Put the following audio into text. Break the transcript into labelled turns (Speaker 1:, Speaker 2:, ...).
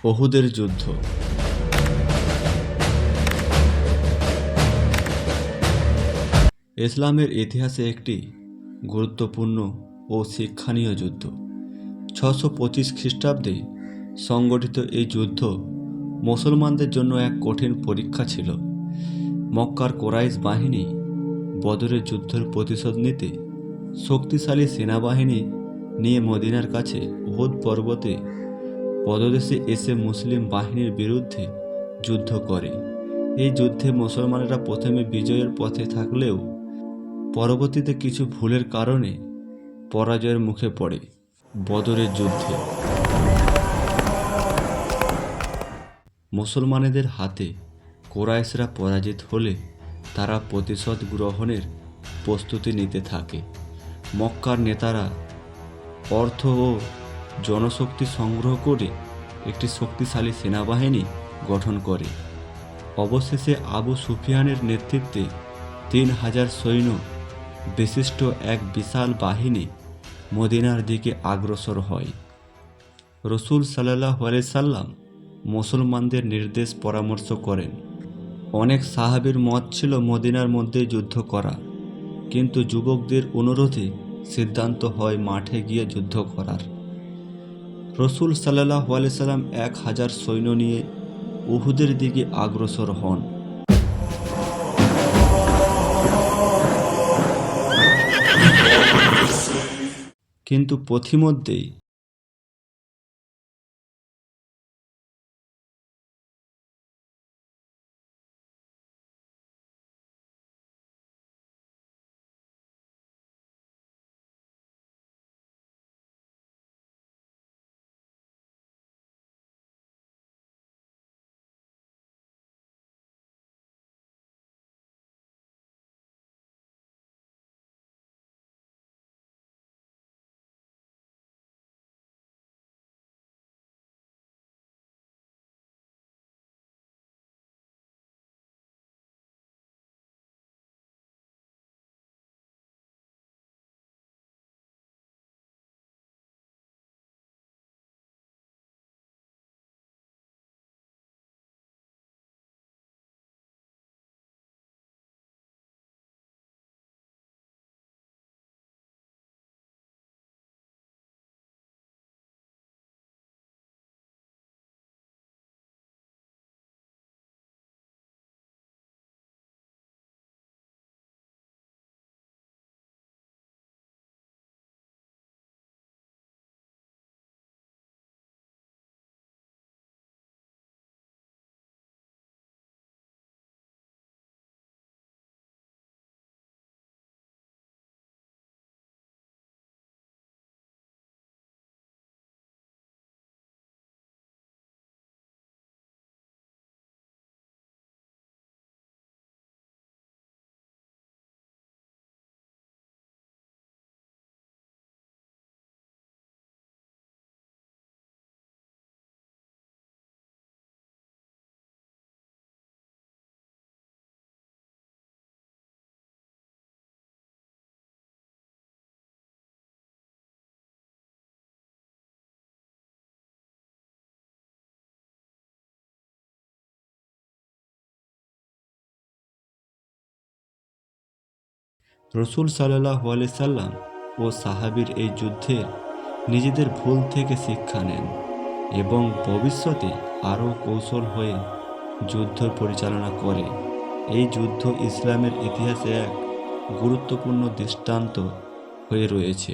Speaker 1: উহুদের যুদ্ধ। ইসলামের ইতিহাসে একটি গুরুত্বপূর্ণ ও শিক্ষণীয় যুদ্ধ। 625 খ্রিস্টাব্দে সংগঠিত এই যুদ্ধ মুসলমানদের জন্য এক কঠিন পরীক্ষা ছিল। মক্কার কোরাইশ বাহিনী বদরের যুদ্ধের প্রতিশোধ নিতে শক্তিশালী সেনাবাহিনী নিয়ে মদিনার কাছে উহুদ পর্বতে পদদেশে এসে মুসলিম বাহিনীর বিরুদ্ধে যুদ্ধ করে। এই যুদ্ধে মুসলমানেরা প্রথমে বিজয়ের পথে থাকলেও পরবর্তীতে কিছু ভুলের কারণে পরাজয়ের মুখে পড়ে। বদরের যুদ্ধে মুসলমানেদের হাতে কোরাইশরা পরাজিত হলে তারা প্রতিশোধ গ্রহণের প্রস্তুতি নিতে থাকে। মক্কার নেতারা অর্থ ও জনশক্তি সংগ্রহ করে একটি শক্তিশালী সেনাবাহিনী গঠন করে। অবশেষে আবু সুফিয়ানের নেতৃত্বে 3000 সৈন্য বিশিষ্ট এক বিশাল বাহিনী মদিনার দিকে অগ্রসর হয়। রসুল সাল্লাল্লাহু আলাইহি সাল্লাম মুসলমানদের নির্দেশ পরামর্শ করেন। অনেক সাহাবীর মত ছিল মদিনার মধ্যে যুদ্ধ করা, কিন্তু যুবকদের অনুরোধে সিদ্ধান্ত হয় মাঠে গিয়ে যুদ্ধ করার। রসুল সাল্লাল্লাহু আলাইহি সাল্লাম 1000 সৈন্য নিয়ে উহুদের দিকে অগ্রসর হন। কিন্তু পথিমধ্যেই রসুল সাল্লাল্লাহু আলাইহি সাল্লাম ও সাহাবীর এই যুদ্ধের নিজেদের ভুল থেকে শিক্ষা নেন এবং ভবিষ্যতে আরও কৌশল হয়ে যুদ্ধ পরিচালনা করে। এই যুদ্ধ ইসলামের ইতিহাসে এক গুরুত্বপূর্ণ দৃষ্টান্ত হয়ে রয়েছে।